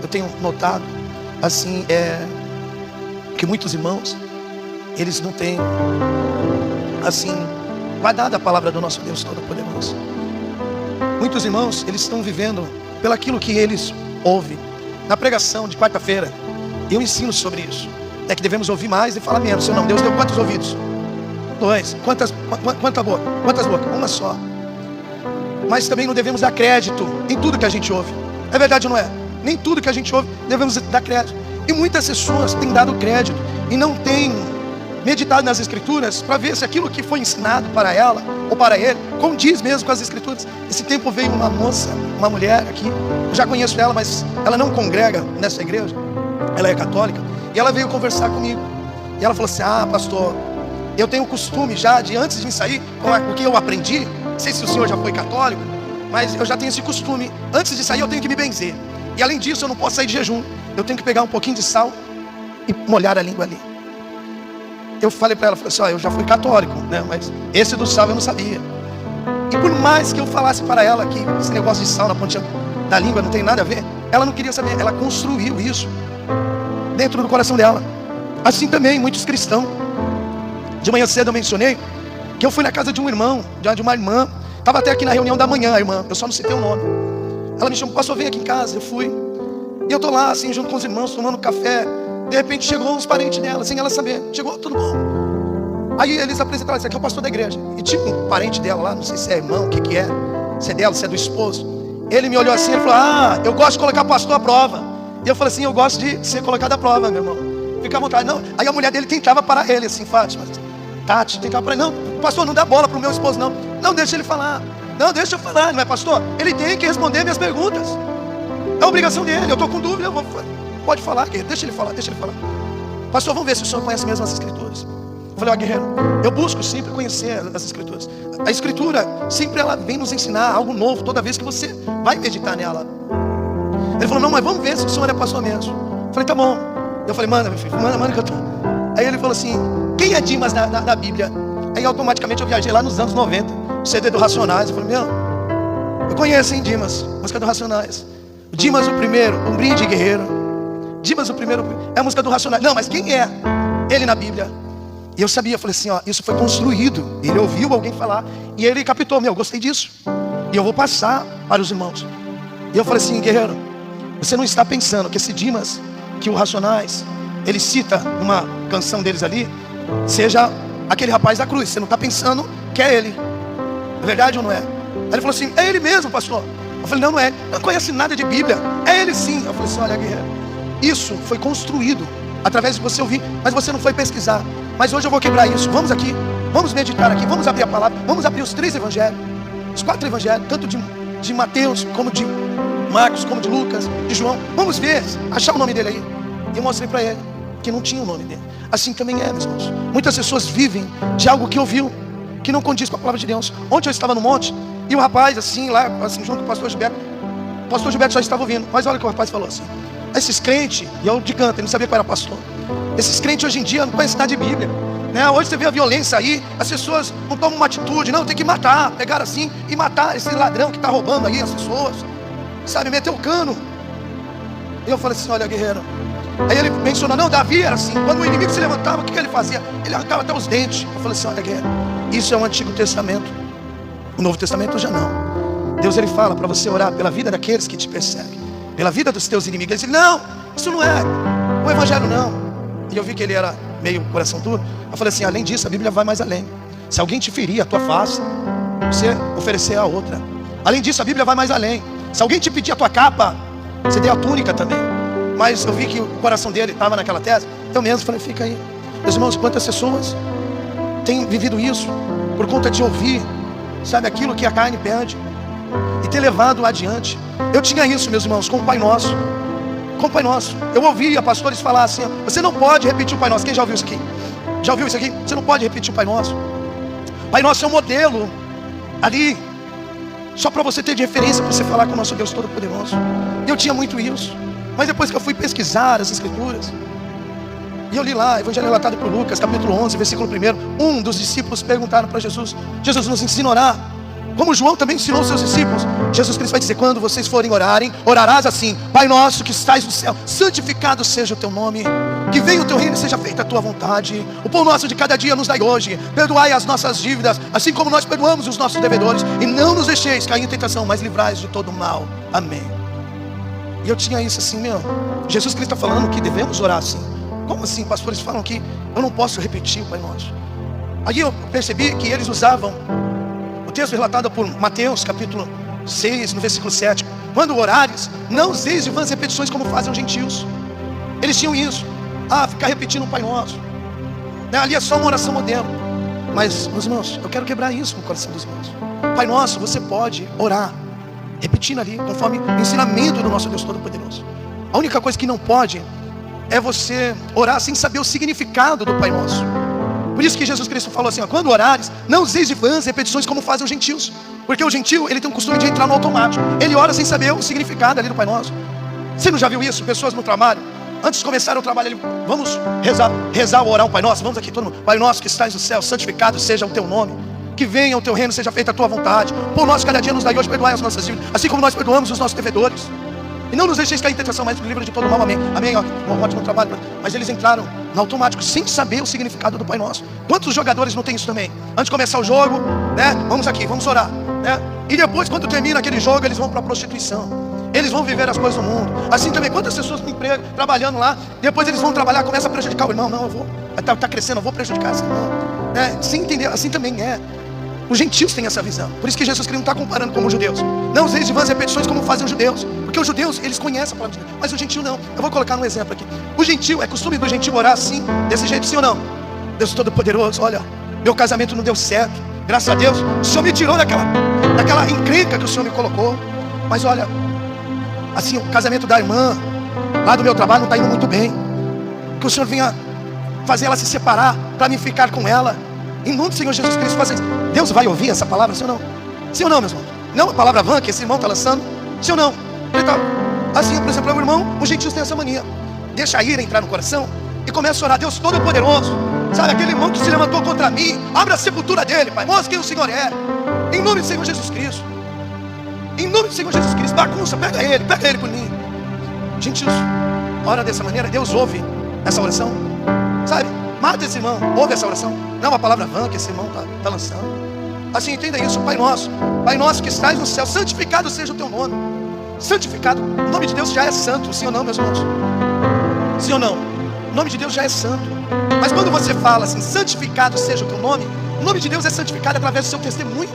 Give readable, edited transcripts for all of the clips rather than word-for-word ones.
tenho notado assim, que muitos irmãos, eles não têm assim guardado a palavra do nosso Deus Todo-Poderoso. Muitos irmãos, eles estão vivendo pelaquilo que eles ouvem. Na pregação de quarta-feira, eu ensino sobre isso. É que devemos ouvir mais e falar menos. Seu nome, Deus deu quantos ouvidos? 2. Quantas bocas? Uma só. Mas também não devemos dar crédito em tudo que a gente ouve. É verdade ou não é? Nem tudo que a gente ouve devemos dar crédito. E muitas pessoas têm dado crédito e não têm meditado nas Escrituras para ver se aquilo que foi ensinado para ela ou para ele condiz mesmo com as Escrituras. Esse tempo veio uma moça, uma mulher aqui, eu já conheço ela, mas ela não congrega nessa igreja, ela é católica, e ela veio conversar comigo. E ela falou assim: ah, pastor, eu tenho o costume já de, antes de sair, o que eu aprendi, não sei se o senhor já foi católico, mas eu já tenho esse costume, antes de sair eu tenho que me benzer. E além disso eu não posso sair de jejum, eu tenho que pegar um pouquinho de sal e molhar a língua ali. Eu falei para ela, falei assim: ó, eu já fui católico, né? Mas esse do sal eu não sabia. E por mais que eu falasse para ela que esse negócio de sal na pontinha da língua não tem nada a ver, ela não queria saber. Ela construiu isso dentro do coração dela. Assim também muitos cristãos. De manhã cedo eu mencionei que eu fui na casa de um irmão, de uma irmã. Estava até aqui na reunião da manhã, a irmã, eu só não citei o nome. Ela me chamou: pastor, vem aqui em casa. Eu fui. E eu estou lá assim junto com os irmãos, tomando café. De repente chegou uns parentes dela, sem ela saber. Chegou, tudo bom? Aí eles apresentaram: esse aqui é o pastor da igreja. E tinha um parente dela lá, não sei se é irmão, o que é. Se é dela, se é do esposo. Ele me olhou assim, ele falou: ah, eu gosto de colocar pastor à prova. E eu falei assim: eu gosto de ser colocado à prova, meu irmão. Fica à vontade. Não. Aí a mulher dele tentava parar ele assim: Fátima, Tati, tentava parar ele. Não, pastor, não dá bola pro meu esposo, não. Não, deixa ele falar. Não, deixa eu falar, não é, pastor? Ele tem que responder minhas perguntas. É obrigação dele. Eu estou com dúvida, eu vou... Pode falar, guerreiro, deixa ele falar, deixa ele falar. Pastor, vamos ver se o senhor conhece mesmo as Escrituras. Eu falei: ó, guerreiro, eu busco sempre conhecer as Escrituras. A Escritura sempre ela vem nos ensinar algo novo toda vez que você vai meditar nela. Ele falou: não, mas vamos ver se o senhor é pastor mesmo. Eu falei: tá bom. Eu falei: manda, meu filho, manda que eu tô. Aí ele falou assim: quem é Dimas na Bíblia? Aí automaticamente eu viajei lá nos anos 90, o CD do Racionais. Eu falei: meu, eu conheço, hein, Dimas, música do Racionais. O Dimas o primeiro, um brinde guerreiro. Dimas o primeiro, é a música do Racionais. Não, mas quem é ele na Bíblia? E eu sabia, eu falei assim: ó, isso foi construído. Ele ouviu alguém falar e ele captou: meu, eu gostei disso. E eu vou passar para os irmãos. E eu falei assim: guerreiro, você não está pensando que esse Dimas, que o Racionais, ele cita numa canção deles ali, seja aquele rapaz da cruz. Você não está pensando que é ele. É verdade ou não é? Aí ele falou assim: é ele mesmo, pastor. Eu falei: não, não é. Não conhece nada de Bíblia. É ele sim. Eu falei assim: olha, guerreiro, isso foi construído através de você ouvir, mas você não foi pesquisar. Mas hoje eu vou quebrar isso. Vamos aqui, vamos meditar aqui, vamos abrir a palavra, vamos abrir os 3 evangelhos, os 4 evangelhos, tanto de Mateus, como de Marcos, como de Lucas, de João. Vamos ver, achar o nome dele aí. E eu mostrei para ele que não tinha o nome dele. Assim também é, meus irmãos. Muitas pessoas vivem de algo que ouviu, que não condiz com a palavra de Deus. Ontem eu estava no monte e o rapaz assim, lá, assim, junto com o pastor Gilberto. O pastor Gilberto só estava ouvindo. Mas olha o que o rapaz falou assim: esses crentes, e eu de canto, ele não sabia qual era pastor. Esses crentes hoje em dia não conhecem nada de Bíblia, né? Hoje você vê a violência aí, as pessoas não tomam uma atitude, não, tem que matar, pegar assim e matar esse ladrão que está roubando aí as pessoas, sabe, meter o cano. E eu falei assim: olha, guerreiro. Aí ele mencionou: não, Davi era assim, quando o inimigo se levantava, o que ele fazia? Ele arrancava até os dentes. Eu falei assim: olha, guerreiro, isso é o Antigo Testamento. O Novo Testamento já não. Deus ele fala para você orar pela vida daqueles que te perseguem, pela vida dos teus inimigos. Ele disse: não, isso não é o evangelho não. E eu vi que ele era meio coração duro. Eu falei assim: além disso, a Bíblia vai mais além. Se alguém te ferir a tua face, você oferecer a outra. Além disso, a Bíblia vai mais além. Se alguém te pedir a tua capa, você dê a túnica também. Mas eu vi que o coração dele estava naquela tese. Eu mesmo falei: fica aí. Meus irmãos, quantas pessoas têm vivido isso por conta de ouvir, sabe, aquilo que a carne pede e ter levado adiante. Eu tinha isso, meus irmãos, com o Pai Nosso. Com o Pai Nosso, eu ouvia pastores falar assim: você não pode repetir o Pai Nosso. Quem já ouviu isso aqui? Já ouviu isso aqui? Você não pode repetir o Pai Nosso. O Pai Nosso é um modelo ali, só para você ter de referência, para você falar com o nosso Deus Todo-Poderoso. Eu tinha muito isso. Mas depois que eu fui pesquisar as Escrituras, e eu li lá, Evangelho relatado por Lucas, capítulo 11, versículo 1. Um dos discípulos perguntaram para Jesus: Jesus, nos ensina a orar. como João também ensinou seus discípulos, Jesus Cristo vai dizer: quando vocês forem orarem, orarás assim: Pai nosso que estais no céu, santificado seja o teu nome, que venha o teu reino e seja feita a tua vontade. O pão nosso de cada dia nos dai hoje, perdoai as nossas dívidas, assim como nós perdoamos os nossos devedores, e não nos deixeis cair em tentação, mas livrai-nos de todo mal. Amém. E eu tinha isso assim, Jesus Cristo está falando que devemos orar assim. Como assim, pastores falam que eu não posso repetir o Pai Nosso? Aí eu percebi que eles usavam o texto relatado por Mateus, capítulo 6, no versículo 7. Quando orares, não useis de vãs repetições como fazem os gentios. Eles tinham isso, ficar repetindo o Pai Nosso, ali é só uma oração moderna. Mas, meus irmãos, eu quero quebrar isso no coração dos irmãos. Pai Nosso, você pode orar repetindo ali, conforme o ensinamento do nosso Deus Todo-Poderoso. A única coisa que não pode é você orar sem saber o significado do Pai Nosso. Por isso que Jesus Cristo falou assim: quando orares, não useis de vãs repetições como fazem os gentios. Porque o gentio, ele tem o costume de entrar no automático. Ele ora sem saber o significado ali do Pai Nosso. Você não já viu isso? Pessoas no trabalho, antes de começar o trabalho, vamos rezar ou orar um Pai Nosso. Vamos aqui todo mundo: Pai Nosso que estás no céu, santificado seja o teu nome, que venha o teu reino, seja feita a tua vontade. Pão nosso cada dia nos dai hoje, perdoai as nossas dívidas, assim como nós perdoamos os nossos devedores, e não nos deixeis cair em tentação, mas nos livra de todo mal. Amém. Amém. Um ótimo trabalho. Mas eles entraram no automático, sem saber o significado do Pai Nosso. Quantos jogadores não tem isso também? Antes de começar o jogo, vamos aqui, vamos orar, e depois, quando termina aquele jogo, eles vão para a prostituição, eles vão viver as coisas do mundo. Assim também, quantas pessoas com emprego, trabalhando lá, depois eles vão trabalhar, começam a prejudicar o irmão. Não, eu vou, está crescendo, eu vou prejudicar esse irmão. Sem entender, assim também é. Os gentios têm essa visão. Por isso que Jesus Cristo não está comparando como os judeus. Não useis de vãs repetições como fazem os judeus, porque os judeus, eles conhecem a palavra de Deus, mas o gentio não. Eu vou colocar um exemplo aqui. O gentio, é costume do gentio orar assim, desse jeito, sim ou não? Deus Todo-Poderoso, olha, meu casamento não deu certo, graças a Deus, o Senhor me tirou daquela encrenca que o Senhor me colocou. Mas olha, assim, o casamento da irmã lá do meu trabalho não está indo muito bem, que o Senhor venha fazer ela se separar, para mim ficar com ela. Em nome do Senhor Jesus Cristo, faça isso. Deus vai ouvir essa palavra, sim ou não? Sim ou não, meus irmãos? Não a palavra vã que esse irmão está lançando, sim ou não? Então, assim, por exemplo, o irmão, os gentios têm essa mania, deixa a ira entrar no coração e começa a orar: Deus Todo-Poderoso, sabe, aquele irmão que se levantou contra mim, abre a sepultura dele, Pai, mostra quem o Senhor é, em nome do Senhor Jesus Cristo. Em nome do Senhor Jesus Cristo, bagunça, pega ele por mim. Gentios, ora dessa maneira, Deus ouve essa oração, sabe? Mata esse irmão, ouve essa oração. Não é uma palavra vã que esse irmão está lançando. Assim, entenda isso: Pai Nosso que estás no céu, santificado seja o teu nome. Santificado, o nome de Deus já é santo, sim ou não, meus irmãos? Sim ou não? O nome de Deus já é santo. Mas quando você fala assim, santificado seja o teu nome, o nome de Deus é santificado através do seu testemunho.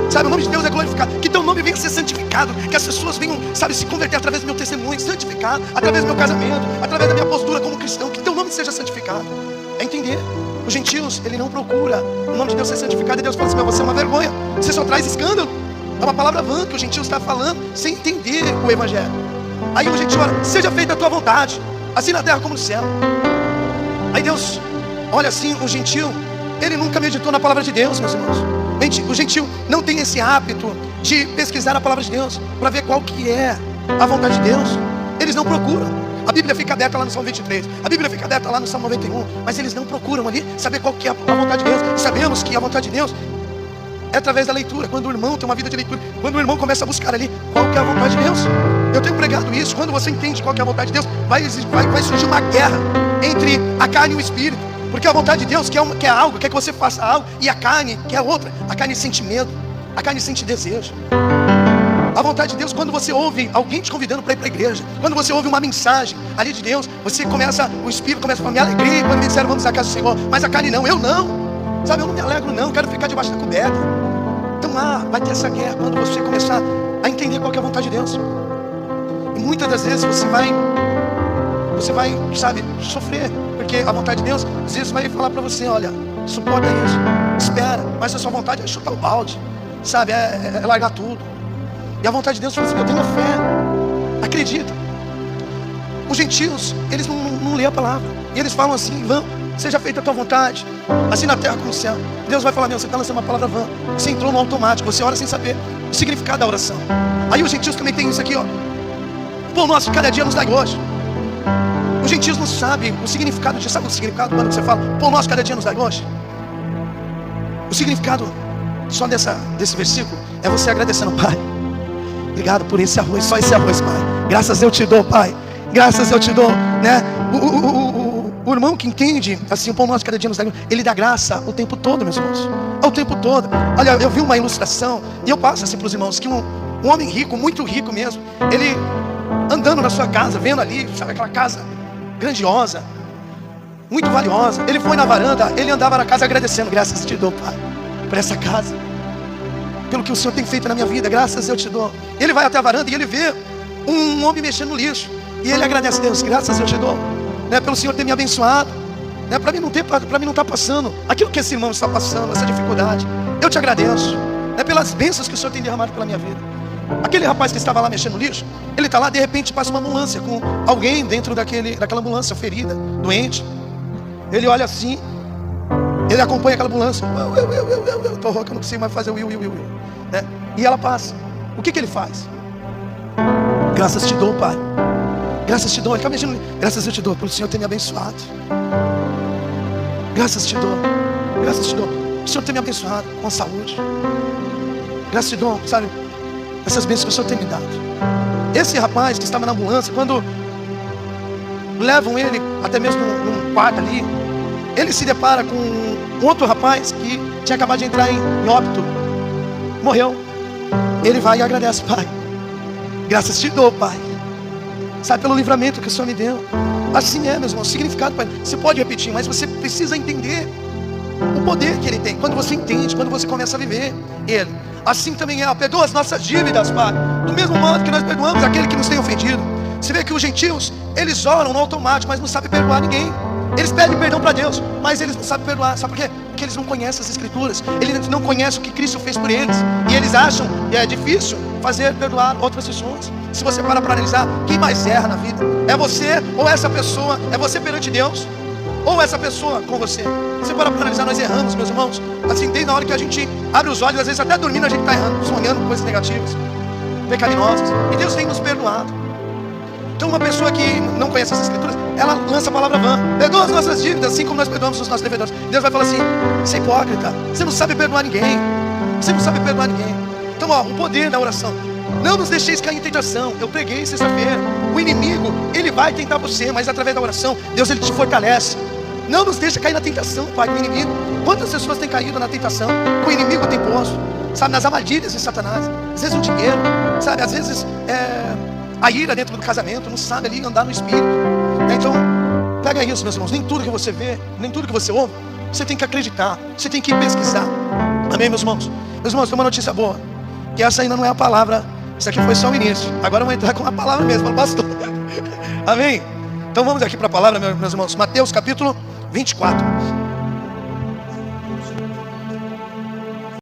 Sabe, o nome de Deus é glorificado, que teu nome venha ser santificado, que as pessoas venham, sabe, se converter através do meu testemunho, santificado, através do meu casamento, através da minha postura como cristão, que teu nome seja santificado. É entender. Os gentios, ele não procura o nome de Deus ser santificado, e Deus fala assim: mas você é uma vergonha, você só traz escândalo. É uma palavra vã que o gentio está falando, sem entender o evangelho. Aí o gentio ora: seja feita a tua vontade, assim na terra como no céu. Aí Deus olha assim, o gentio, ele nunca meditou na palavra de Deus, meus irmãos. O gentio não tem esse hábito de pesquisar a palavra de Deus para ver qual que é a vontade de Deus. Eles não procuram. A Bíblia fica aberta lá no Salmo 23, a Bíblia fica aberta lá no Salmo 91, mas eles não procuram ali saber qual que é a vontade de Deus. E sabemos que a vontade de Deus é através da leitura. Quando o irmão tem uma vida de leitura, quando o irmão começa a buscar ali qual que é a vontade de Deus. Eu tenho pregado isso. Quando você entende qual que é a vontade de Deus, vai surgir uma guerra entre a carne e o espírito. Porque a vontade de Deus quer algo, quer que você faça algo, e a carne quer outra. A carne sente medo, a carne sente desejo. A vontade de Deus, quando você ouve alguém te convidando para ir para a igreja, quando você ouve uma mensagem ali de Deus, o Espírito começa a falar: me alegrei quando me disseram vamos à casa do Senhor. Mas a carne não, eu não, sabe, eu não me alegro não, eu quero ficar debaixo da coberta. Então vai ter essa guerra quando você começar a entender qual que é a vontade de Deus. E muitas das vezes você vai, sabe, sofrer, porque a vontade de Deus às vezes vai falar para você: olha, suporta isso, espera, mas a sua vontade é chutar o balde, sabe, é largar tudo. E a vontade de Deus fala assim: eu tenho fé, acredita. Os gentios, eles não lêem a palavra, e eles falam assim: vã, seja feita a tua vontade, assim na terra como no céu. Deus vai falar: meu, você está lançando uma palavra vã, você entrou no automático, você ora sem saber o significado da oração. Aí os gentios também têm isso aqui, ó: o pão nosso cada dia nos dai hoje. Os gentios não sabem o significado disso. Sabe o significado quando você fala pão nosso cada dia nos dai hoje? O significado só desse versículo, é você agradecendo: Pai, obrigado por esse arroz, só esse arroz, Pai. Graças eu te dou, Pai. Graças eu te dou, né? O irmão que entende, assim, o pão nosso cada dia nos dá, ele dá graça o tempo todo, meus irmãos. O tempo todo. Olha, eu vi uma ilustração, e eu passo assim para os irmãos, que um homem rico, muito rico mesmo, ele andando na sua casa, vendo ali, sabe, aquela casa grandiosa, muito valiosa. Ele foi na varanda, ele andava na casa agradecendo: graças eu te dou, Pai, por essa casa, pelo que o Senhor tem feito na minha vida, graças eu te dou. Ele vai até a varanda e ele vê um homem mexendo no lixo, e ele agradece a Deus: graças eu te dou, né, pelo Senhor ter me abençoado, né, para mim não estar passando aquilo que esse irmão está passando, essa dificuldade. Eu te agradeço, né, pelas bênçãos que o Senhor tem derramado pela minha vida. Aquele rapaz que estava lá mexendo no lixo, ele está lá, de repente passa uma ambulância com alguém dentro daquela ambulância, ferida, doente. Ele olha assim, ele acompanha aquela ambulância: eu tô rouco, eu não consigo mais fazer né? E ela passa. O que ele faz? Graças te dou, Pai. Graças te dou. Ele está mexendo. Graças eu te dou, por o Senhor ter me abençoado. Graças te dou. Graças te dou, o Senhor ter me abençoado com a saúde. Graças te dou, sabe, essas bênçãos que o Senhor tem me dado. Esse rapaz que estava na ambulância, quando levam ele até mesmo num quarto ali, ele se depara com um outro rapaz que tinha acabado de entrar em óbito, morreu. Ele vai e agradece: Pai, graças te dou, Pai, sabe, pelo livramento que o Senhor me deu. Assim é, meus irmãos, o significado, Pai, você pode repetir, mas você precisa entender o poder que Ele tem. Quando você entende, quando você começa a viver Ele. Assim também é: perdoa as nossas dívidas, Pai, do mesmo modo que nós perdoamos aquele que nos tem ofendido. Você vê que os gentios, eles oram no automático, mas não sabem perdoar ninguém. Eles pedem perdão para Deus, mas eles não sabem perdoar. Sabe por quê? Porque eles não conhecem as Escrituras. Eles não conhecem o que Cristo fez por eles, e eles acham que é difícil perdoar outras pessoas. Se você para analisar, quem mais erra na vida? É você ou essa pessoa? É você perante Deus, ou essa pessoa com você? Se para analisar, nós erramos, meus irmãos. Assim, desde na hora que a gente abre os olhos, às vezes até dormindo a gente está errando, sonhando coisas negativas, pecaminosas, e Deus tem nos perdoado. Então uma pessoa que não conhece as Escrituras, ela lança a palavra vã: perdoa as nossas dívidas, assim como nós perdoamos os nossos devedores. Deus vai falar assim: você é hipócrita, você não sabe perdoar ninguém. Você não sabe perdoar ninguém. Então, o poder da oração: não nos deixeis cair em tentação. Eu preguei sexta-feira, o inimigo, ele vai tentar você, mas através da oração, Deus, ele te fortalece. Não nos deixa cair na tentação, Pai, do inimigo. Quantas pessoas têm caído na tentação que o inimigo tem posto, sabe, nas armadilhas de Satanás? Às vezes o dinheiro, sabe, às vezes a ira dentro do casamento, não sabe ali andar no espírito. Então, pega isso, meus irmãos. Nem tudo que você vê, nem tudo que você ouve, você tem que acreditar, você tem que pesquisar. Amém, meus irmãos? Meus irmãos, tem uma notícia boa, que essa ainda não é a palavra. Isso aqui foi só o início. Agora eu vou entrar com a palavra mesmo, fala: pastor. Amém? Então vamos aqui para a palavra, meus irmãos. Mateus capítulo 24.